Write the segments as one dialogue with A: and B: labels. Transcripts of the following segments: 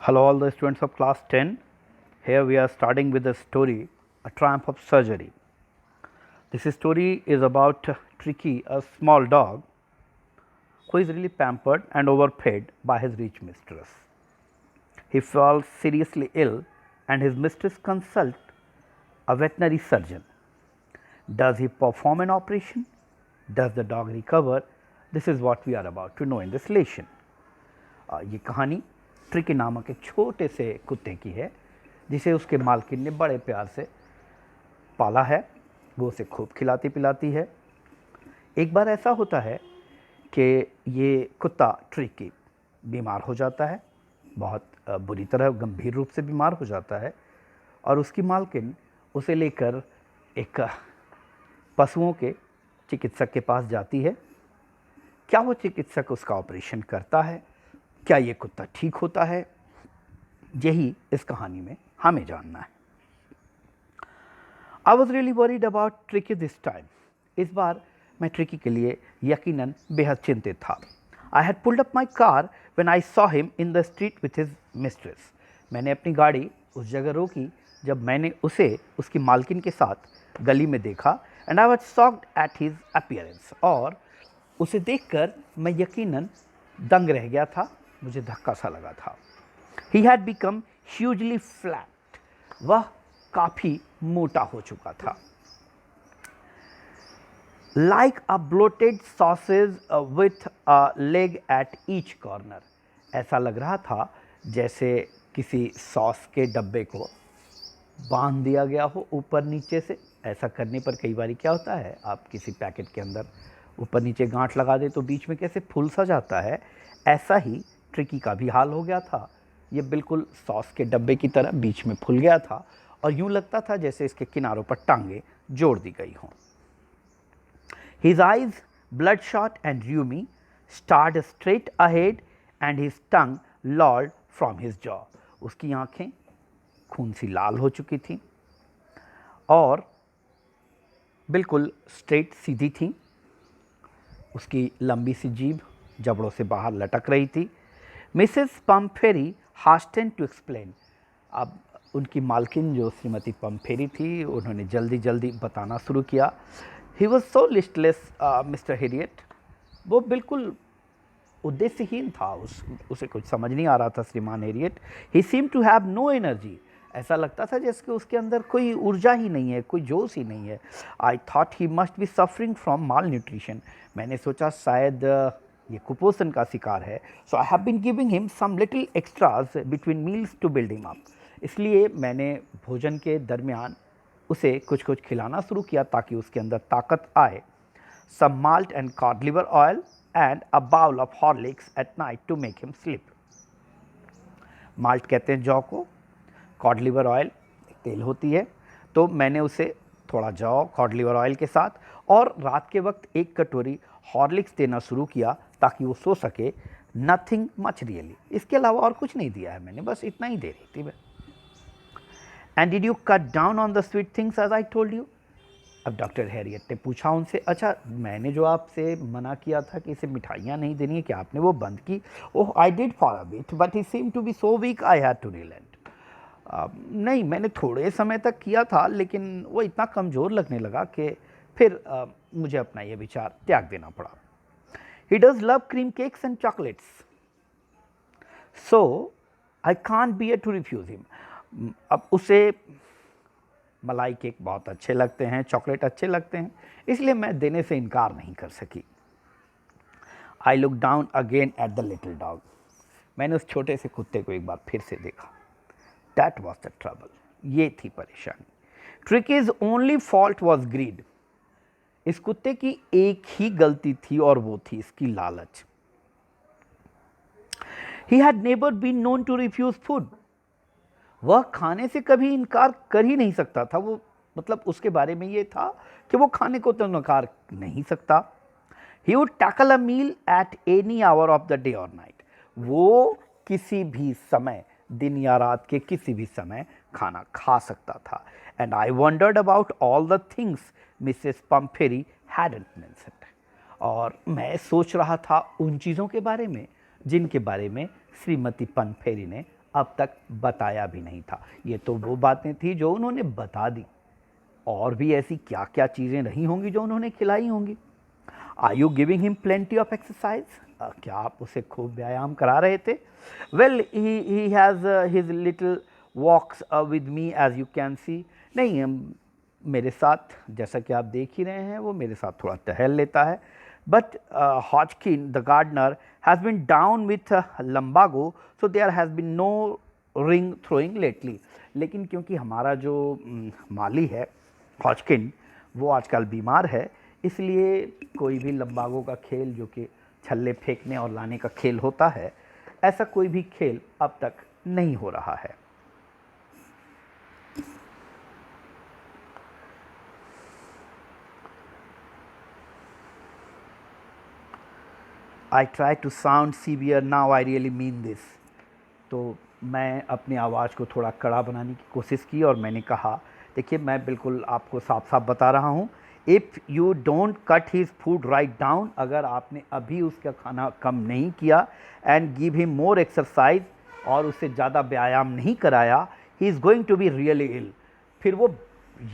A: Hello, all the students of class 10. Here we are starting with the story A Triumph of Surgery. This story is about Tricky, a small dog who is really pampered and overfed by his rich mistress. He falls seriously ill and his mistress consults a veterinary surgeon. Does he perform an operation? Does the dog recover? This is what we are about to know in this lesson. ये कहानी tricky नामक एक छोटे से कुत्ते की है जिसे उसके मालकिन ने बड़े प्यार से पाला है। वो उसे खूब खिलाती पिलाती है। एक बार ऐसा होता है कि ये कुत्ता ट्रिकी बीमार हो जाता है, बहुत बुरी तरह गंभीर रूप से बीमार हो जाता है और उसकी मालकिन उसे लेकर एक पशुओं के चिकित्सक के पास जाती है। क्या वो चिकित्सक उसका ऑपरेशन करता है? क्या ये कुत्ता ठीक होता है? यही इस कहानी में हमें जानना है। I was really worried about tricky this time. इस बार मैं ट्रिकी के लिए यकीनन बेहद चिंतित था। I had pulled up my car when I saw him in the street with his mistress. मैंने अपनी गाड़ी उस जगह रोकी जब मैंने उसे उसकी मालकिन के साथ गली में देखा। And I was shocked at his appearance. और उसे देखकर मैं यकीनन दंग रह गया था। मुझे धक्का सा लगा था। He had become hugely flat. वह काफ़ी मोटा हो चुका था। Like a bloated sausage with a leg at each corner. ऐसा लग रहा था जैसे किसी सॉस के डब्बे को बांध दिया गया हो ऊपर नीचे से। ऐसा करने पर कई बार क्या होता है, आप किसी पैकेट के अंदर ऊपर नीचे गांठ लगा दे तो बीच में कैसे फूल सा जाता है, ऐसा ही ट्रिकी का भी हाल हो गया था। ये बिल्कुल सॉस के डब्बे की तरह बीच में फूल गया था और यूं लगता था जैसे इसके किनारों पर टांगे जोड़ दी गई हों। His eyes, bloodshot and rheumy, stared straight ahead and his tongue lolled from his jaw. उसकी आंखें खून सी लाल हो चुकी थीं और बिल्कुल स्ट्रेट सीधी थीं। उसकी लंबी सी जीभ जबड़ों से बाहर लटक रही थी। Mrs Pumphrey hastened to explain. अब उनकी मालकिन जो श्रीमती पम्फेरी थी, उन्होंने जल्दी जल्दी बताना शुरू किया। He was so listless mister Harriet. वो बिल्कुल उद्देश्यहीन था। उसे कुछ समझ नहीं आ रहा था श्रीमान Herriot. He seem to have no energy. ऐसा लगता था जैसे कि उसके अंदर कोई ऊर्जा ही नहीं है, कोई जोश ही नहीं है। I thought he must be suffering from malnutrition. मैंने सोचा शायद ये कुपोषण का शिकार है। So I have been giving him some little extras between meals to build him up. इसलिए मैंने भोजन के दरमियान उसे कुछ कुछ खिलाना शुरू किया ताकि उसके अंदर ताकत आए। Some malt and cod liver oil and a bowl of Horlicks at night to make him sleep. Malt कहते हैं जौ को, कॉड लिवर ऑयल तेल होती है। तो मैंने उसे थोड़ा जौ कॉड लिवर ऑयल के साथ और रात के वक्त एक कटोरी हॉर्लिक्स देना शुरू किया ताकि वो सो सके। Nothing much really. इसके अलावा और कुछ नहीं दिया है मैंने, बस इतना ही दे रही थी मैं। And did you cut down on the sweet things as I told you. अब डॉक्टर हैरियट ने पूछा उनसे, अच्छा मैंने जो आपसे मना किया था कि इसे मिठाइयाँ नहीं देनी है, क्या आपने वो बंद की? Oh I did for a bit but he seem to be so weak I had to relent. नहीं, मैंने थोड़े समय तक किया था लेकिन वो इतना कमज़ोर लगने लगा कि फिर मुझे अपना ये विचार त्याग देना पड़ा। He does love cream cakes and chocolates, so I can't bear to refuse him. अब उसे मलाई केक बहुत अच्छे लगते हैं, चॉकलेट अच्छे लगते हैं, इसलिए मैं देने से इनकार नहीं कर सकी। I look down again at the little dog. मैंने उस छोटे से कुत्ते को एक बार फिर से देखा। That was the trouble. ये थी परेशानी। Tricki's only fault was greed. इस कुत्ते की एक ही गलती थी और वो थी इसकी लालच। He had never been known to refuse food. वह खाने से कभी इनकार कर ही नहीं सकता था। वो मतलब उसके बारे में ये था कि वो खाने को तो इनकार नहीं सकता। He would tackle a meal at any hour of the day और नाइट। वो किसी भी समय, दिन या रात के किसी भी समय खाना खा सकता था। And I wondered about all the things Mrs Pumphrey hadn't mentioned. और मैं सोच रहा था उन चीज़ों के बारे में जिनके बारे में श्रीमती पम्फेरी ने अब तक बताया भी नहीं था। ये तो वो बातें थी जो उन्होंने बता दी, और भी ऐसी क्या क्या चीज़ें रही होंगी जो उन्होंने खिलाई होंगी। Are you giving him plenty of exercise? क्या आप उसे खूब व्यायाम करा रहे थे? Well, he has his little walks with me as you can see. नहीं, मेरे साथ, जैसा कि आप देख ही रहे हैं, वो मेरे साथ थोड़ा टहल लेता है। But Hodgkin the gardener has been down with lumbago, so there has been no ring throwing lately. लेकिन क्योंकि हमारा जो माली है हॉजकिन, वो आजकल बीमार है, इसलिए कोई भी लंबागो का खेल, जो कि छल्ले फेंकने और लाने का खेल होता है, ऐसा कोई भी खेल अब तक नहीं हो रहा है। I try to sound severe, now I really mean this. तो मैं अपनी आवाज़ को थोड़ा कड़ा बनाने की कोशिश की और मैंने कहा, देखिए मैं बिल्कुल आपको साफ साफ बता रहा हूँ, if you don't cut his food right down, अगर आपने अभी उसका खाना कम नहीं किया, and give him more exercise, और उससे ज़्यादा व्यायाम नहीं कराया, he is going to be really ill, फिर वो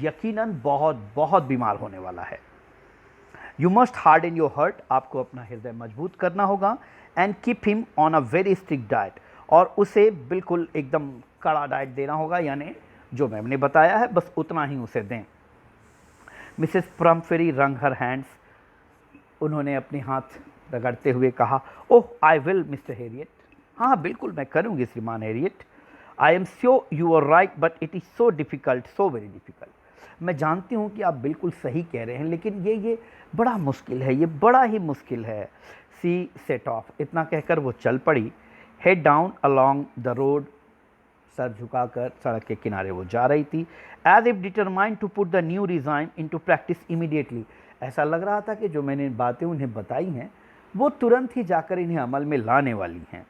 A: यकीनन बहुत बहुत बीमार होने वाला है। You must harden your heart, आपको अपना हृदय मजबूत करना होगा, and keep him on a very strict diet, और उसे बिल्कुल एकदम कड़ा डाइट देना होगा, यानी जो मैंने बताया है बस उतना ही उसे दें। मिसेस पम्फेरी रंग हर हैंड्स, उन्होंने अपने हाथ रगड़ते हुए कहा, oh I will Mr Herriot, हाँ बिल्कुल मैं करूँगी श्रीमान हैरियट। I am sure you are right but it is so difficult, so very difficult. मैं जानती हूँ कि आप बिल्कुल सही कह रहे हैं, लेकिन ये बड़ा मुश्किल है, ये बड़ा ही मुश्किल है। सी सेट ऑफ, इतना कहकर वो चल पड़ी। Head down along the road, सर झुकाकर सड़क के किनारे वो जा रही थी। As if determined to put the new design into practice immediately, ऐसा लग रहा था कि जो मैंने बातें उन्हें बताई हैं वो तुरंत ही जाकर इन्हें अमल में लाने वाली हैं।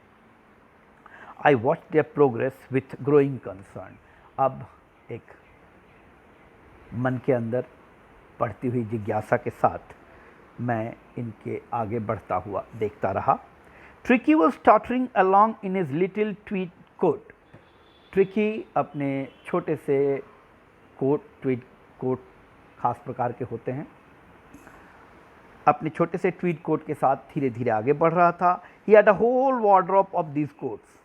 A: I watch there progress with growing concern, अब एक मन के अंदर बढ़ती हुई जिज्ञासा के साथ मैं इनके आगे बढ़ता हुआ देखता रहा। Tricki was tottering along in his little tweed coat, Tricki अपने छोटे से कोट, ट्वीड कोट खास प्रकार के होते हैं, अपने छोटे से ट्वीड कोट के साथ धीरे धीरे आगे बढ़ रहा था। He had a whole wardrobe of these coats,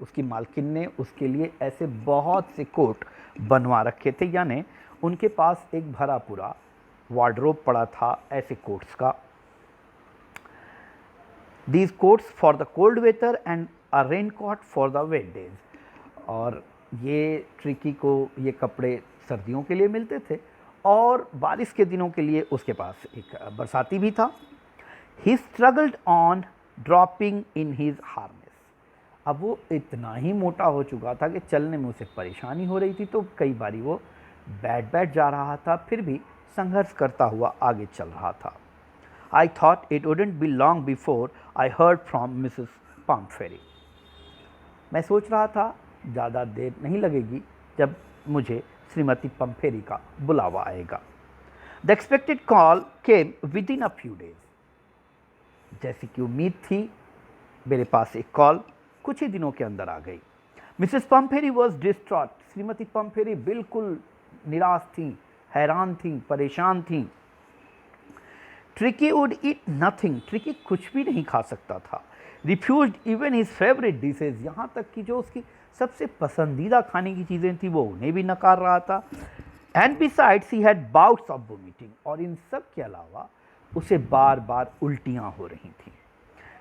A: उसकी मालकिन ने उसके लिए ऐसे बहुत से कोट बनवा रखे थे, यानी उनके पास एक भरा पूरा वार्डरोब पड़ा था ऐसे कोट्स का। These coats for the cold weather and a rain coat for the wet days, और ये ट्रिकी को ये कपड़े सर्दियों के लिए मिलते थे और बारिश के दिनों के लिए उसके पास एक बरसाती भी था। He struggled on dropping in his harness, अब वो इतना ही मोटा हो चुका था कि चलने में उसे परेशानी हो रही थी, तो कई बारी वो बैठ जा रहा था, फिर भी संघर्ष करता हुआ आगे चल रहा था। I thought it wouldn't be long before I heard from Mrs Pumphrey, मैं सोच रहा था ज़्यादा देर नहीं लगेगी जब मुझे श्रीमती पम्फेरी का बुलावा आएगा। The expected call came with in a few days, जैसी कि उम्मीद थी मेरे पास एक कॉल कुछ ही दिनों के अंदर आ गई। मिसेस पम्फेरी वॉज डिस्ट्रॉट, श्रीमती पम्फेरी बिल्कुल निराश थी, हैरान थी, परेशान थी। Tricky would eat nothing, tricky कुछ भी नहीं खा सकता था। Refused even his favourite dishes, यहाँ तक कि जो उसकी सबसे पसंदीदा खाने की चीज़ें थी वो उन्हें भी नकार रहा था। And besides he had bouts of vomiting, और इन सब के अलावा उसे बार बार उल्टियाँ हो रही थी।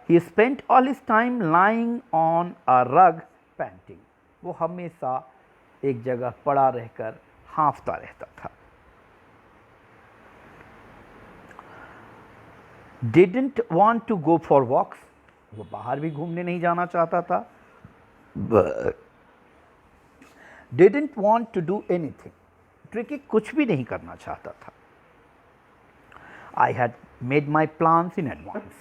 A: ही spent all his time lying on a रग पैंटिंग, वो हमेशा एक जगह पड़ा रहकर हाँफता रहता था। Didn't want to go for walks, वो बाहर भी घूमने नहीं जाना चाहता था। Didn't want to do anything, Tricki कुछ भी नहीं करना चाहता था। I had made my plans in advance,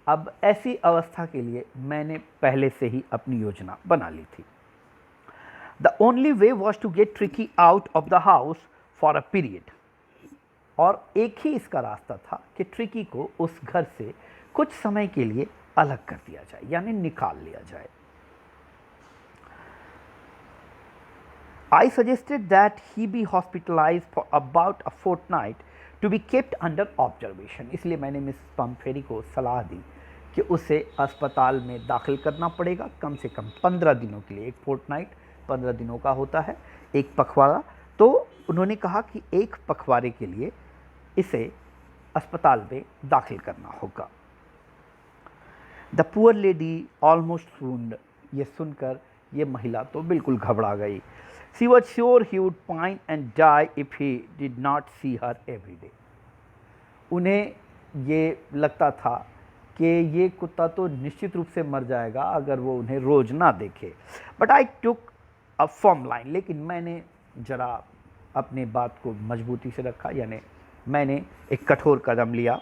A: अब ऐसी अवस्था के लिए मैंने पहले से ही अपनी योजना बना ली थी। The only way was to get Tricki out of the house for a period, और एक ही इसका रास्ता था कि ट्रिकी को उस घर से कुछ समय के लिए अलग कर दिया जाए, यानी निकाल लिया जाए। I suggested that he be hospitalized for about a fortnight to be kept under observation. इसलिए मैंने मिस पम्फेरी को सलाह दी कि उसे अस्पताल में दाखिल करना पड़ेगा कम से कम 15 दिनों के लिए। एक फोर्टनाइट 15 दिनों का होता है, एक पखवाड़ा। तो उन्होंने कहा कि एक पखवाड़े के लिए इसे अस्पताल में दाखिल करना होगा। The poor lady almost swooned। ये सुनकर ये महिला तो बिल्कुल घबरा गई। She was sure he would pine and die if he did not see her every day। उन्हें ये लगता था कि ये कुत्ता तो निश्चित रूप से मर जाएगा अगर वो उन्हें रोज़ ना देखे। But I took a firm line, लेकिन मैंने ज़रा अपने बात को मजबूती से रखा, यानी मैंने एक कठोर कदम लिया।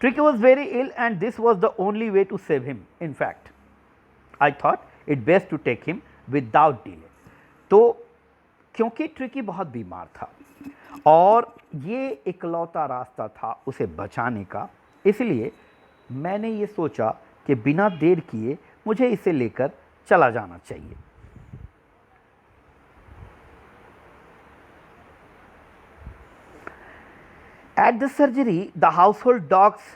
A: Tricky was very ill and this was the only way to save him. In fact, I thought it best to take him without delay। तो क्योंकि ट्रिकी बहुत बीमार था और ये इकलौता रास्ता था उसे बचाने का, इसलिए मैंने ये सोचा कि बिना देर किए मुझे इसे लेकर चला जाना चाहिए। At the surgery, the household dogs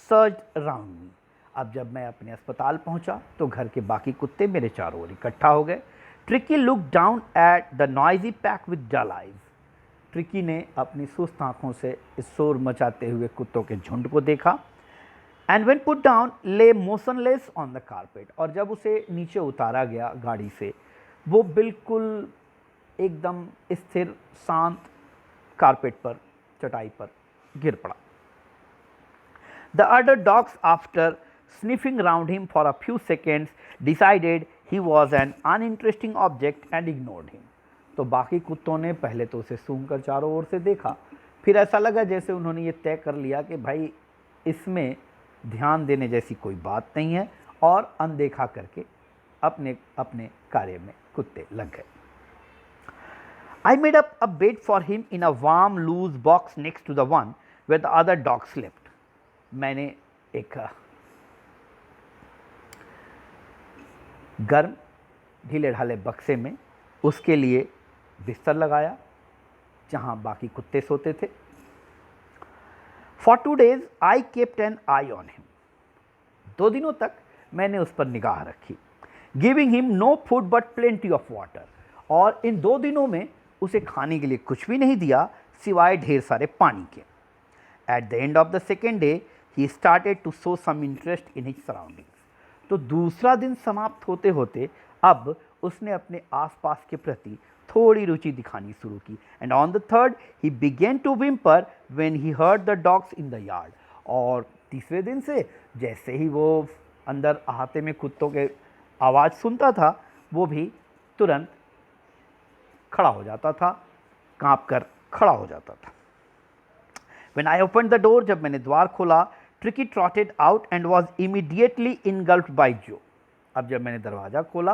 A: surged around me। अब जब मैं अपने अस्पताल पहुंचा तो घर के बाकी कुत्ते मेरे चारों ओर इकट्ठा हो गए। Tricky looked down at the noisy pack with dull eyes। Tricky ने अपनी सुस्त आंखों से इस शोर मचाते हुए कुत्तों के झुंड को देखा। And when put down, lay motionless on the carpet। और जब उसे नीचे उतारा गया गाड़ी से, वो बिल्कुल एकदम स्थिर शांत कारपेट पर, चटाई पर गिर पड़ा। The other dogs, after sniffing round him for a few seconds, decided he was an uninteresting object and ignored him। तो बाकी कुत्तों ने पहले तो उसे सूंघकर चारों ओर से देखा, फिर ऐसा लगा जैसे उन्होंने ये तय कर लिया कि भाई इसमें ध्यान देने जैसी कोई बात नहीं है, और अनदेखा करके अपने अपने कार्य में कुत्ते लग गए। I made up a bed for him in a warm, loose box next to the one where the other dog slept। मैंने एक गर्म ढीले ढाले बक्से में उसके लिए बिस्तर लगाया जहां बाकी कुत्ते सोते थे। For 2 days I kept an eye on him। 2 दिनों तक मैंने उस पर निगाह रखी। Giving him no food but plenty of water। और इन 2 दिनों में उसे खाने के लिए कुछ भी नहीं दिया सिवाय ढेर सारे पानी के। At the end of the second day, he started to show some interest in his surroundings। तो दूसरा दिन समाप्त होते होते अब उसने अपने आसपास के प्रति थोड़ी रुचि दिखानी शुरू की। And on the third, he began to whimper when he heard the dogs in the yard। और तीसरे दिन से जैसे ही वो अंदर अहाते में कुत्तों के आवाज़ सुनता था, वो भी तुरंत खड़ा हो जाता था, कांप कर खड़ा हो जाता था। When I opened the door, जब मैंने द्वार खोला, Tricky trotted out and was immediately engulfed by Joe। अब जब मैंने दरवाज़ा खोला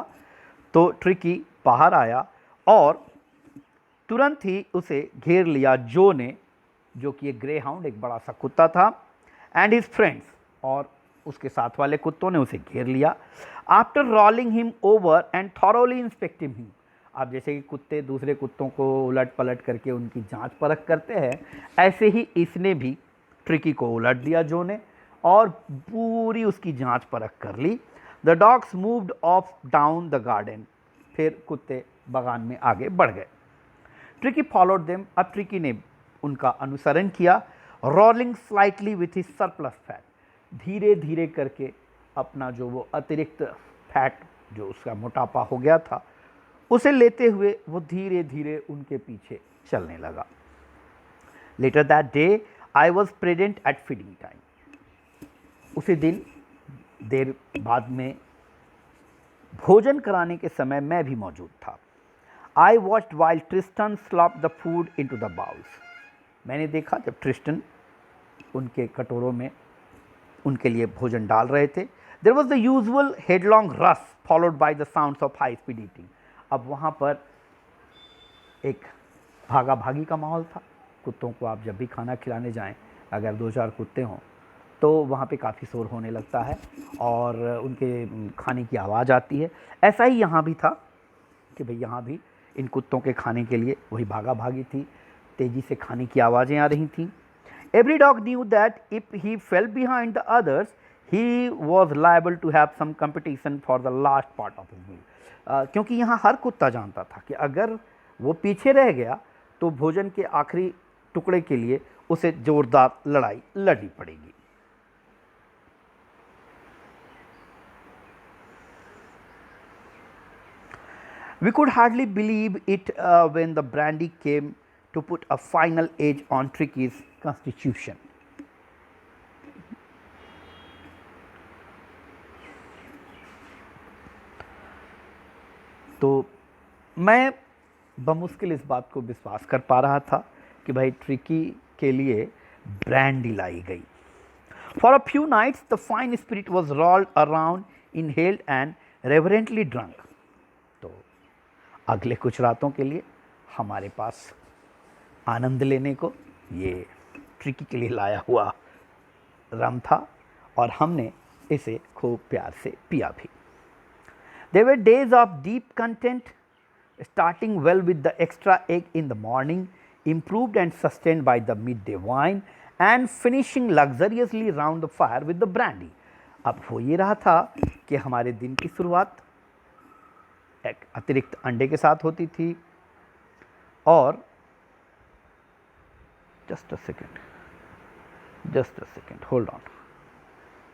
A: तो ट्रिकी बाहर आया और तुरंत ही उसे घेर लिया जो ने, जो कि एक ग्रे हाउंड, एक बड़ा सा कुत्ता था, एंड हिज फ्रेंड्स, और उसके साथ वाले कुत्तों ने उसे घेर लिया। After rolling him over and thoroughly inspecting him. अब जैसे कि कुत्ते दूसरे कुत्तों को उलट पलट करके उनकी जांच परख करते हैं, ऐसे ही इसने भी ट्रिकी को उलट दिया जो ने, और पूरी उसकी जांच परख कर ली। The dogs moved off down the garden. फिर कुत्ते बागान में आगे बढ़ गए। Tricki followed them. अब ट्रिकी ने उनका अनुसरण किया। Rolling slightly with his surplus fat. धीरे धीरे करके अपना जो वो अतिरिक्त फैट, जो उसका मोटापा हो गया था, उसे लेते हुए वो धीरे धीरे उनके पीछे चलने लगा। Later that day I was present at feeding time. उसी दिन देर बाद में भोजन कराने के समय मैं भी मौजूद था। I watched while Tristan slop the food into the bowls. मैंने देखा जब ट्रिस्टन उनके कटोरों में उनके लिए भोजन डाल रहे थे। There was the usual headlong rush followed by the sounds of high speed eating. अब वहाँ पर एक भागा भागी का माहौल था। कुत्तों को आप जब भी खाना खिलाने जाएं, अगर 2-4 कुत्ते हों तो वहाँ पे काफ़ी शोर होने लगता है और उनके खाने की आवाज़ आती है। ऐसा ही यहाँ भी था कि भाई यहाँ भी इन कुत्तों के खाने के लिए, वही भागा भागी थी, तेज़ी से खाने की आवाज़ें आ रही थीं। Every dog knew that if he fell behind the others he was liable to have some competition for the last part of his meal. क्योंकि यहाँ हर कुत्ता जानता था कि अगर वो पीछे रह गया तो भोजन के आखिरी टुकड़े के लिए उसे जोरदार लड़ाई लड़नी पड़ेगी। We could hardly believe it when the brandy came to put a final edge on Tricky's constitution. तो मैं बमुश्किल इस बात को विश्वास कर पा रहा था कि भाई ट्रिकी के लिए ब्रांडी लाई गई। For a few nights, the fine spirit was rolled around, inhaled and reverently drunk. तो अगले कुछ रातों के लिए हमारे पास आनंद लेने को ये ट्रिकी के लिए लाया हुआ रम था और हमने इसे खूब प्यार से पिया भी। There were days of deep content, starting well with the extra egg in the morning, improved and sustained by the midday wine, and finishing luxuriously round the fire with the brandy. अब हो ये रहा था कि हमारे दिन की शुरुआत एक अतिरिक्त अंडे के साथ होती थी और just a second, hold on.